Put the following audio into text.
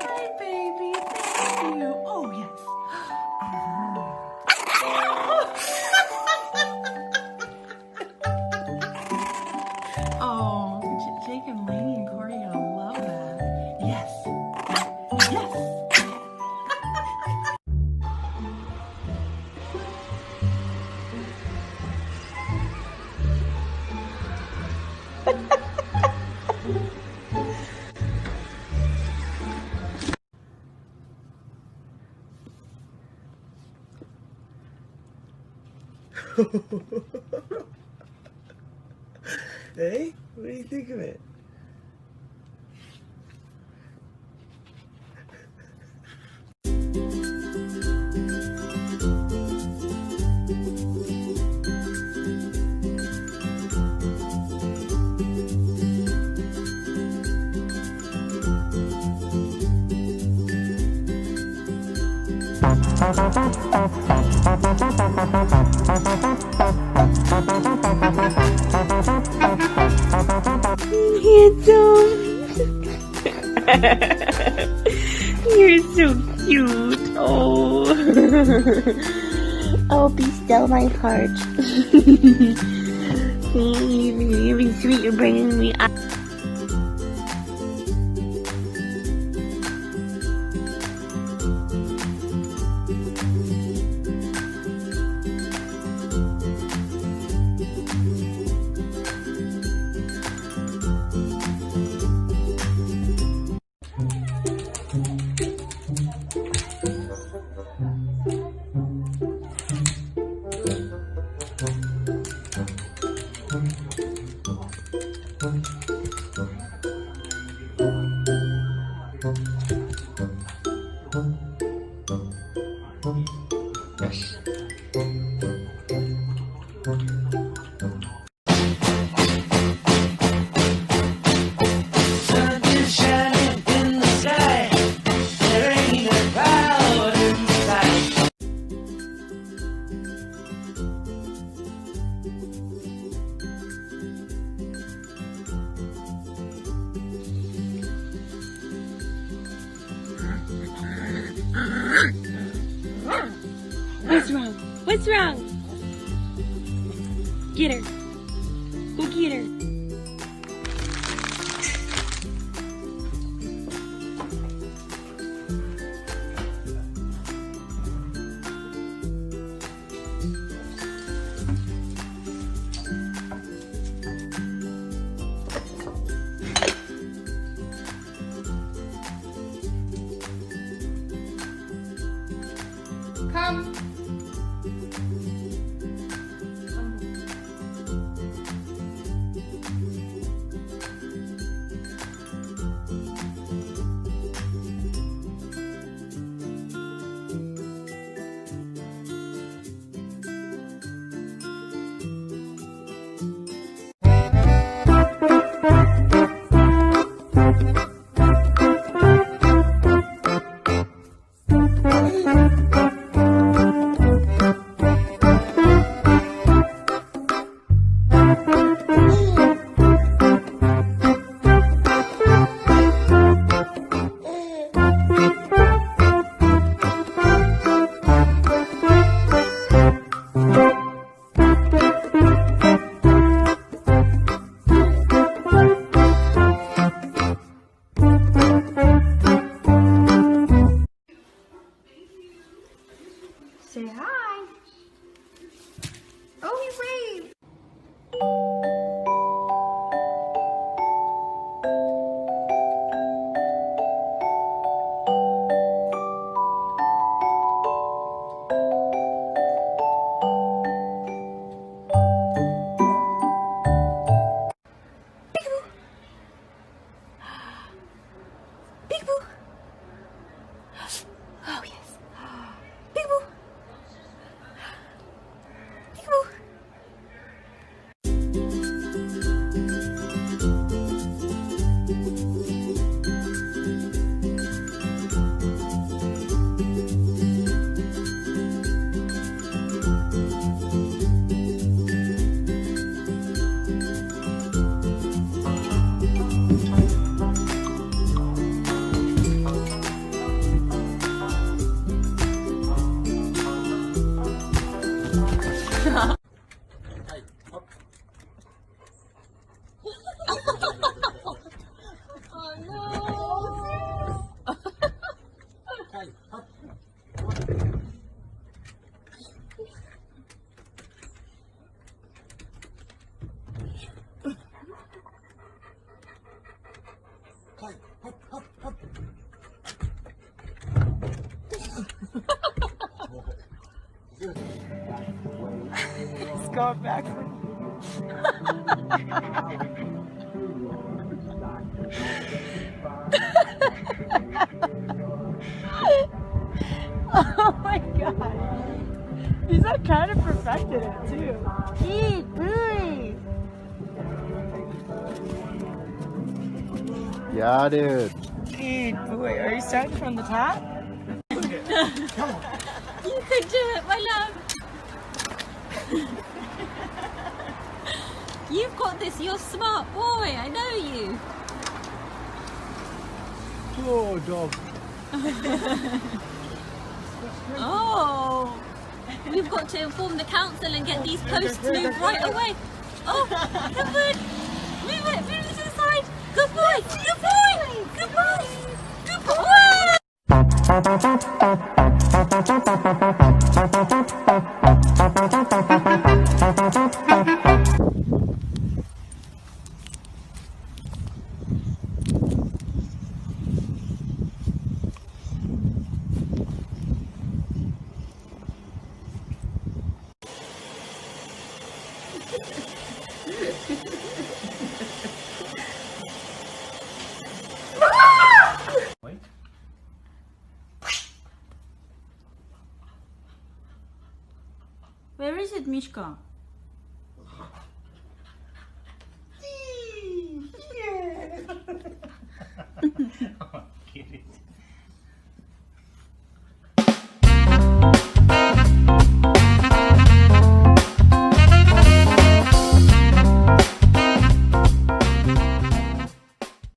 Hi, baby. Thank you. Oh, yes. Oh, Jake and Lainey and Corey are gonna love that. Yes. Yes. Hey, what do you think of it? You're so cute. Oh. Oh, be still, my heart. You're sweet. You're bringing me up. What's wrong? What's wrong? Get her. Go get her. Come. Say hi. Oh, he waved. Peekaboo. Oh, yes. Peekaboo. Peekaboo. It's going backwards. Oh my god. He's like kind of perfected it too. Good boy. Yeah, dude. Good boy. Are you starting from the top? Come on. You could do it, my love. You've got this. You're a smart boy. I know you. Poor dog. Oh, we've got to inform the council and get these posts moved right away. Oh, good boy. Move it. Move it to the side. Good boy. Good boy. Good boy. Good boy. Where is it, Mishka?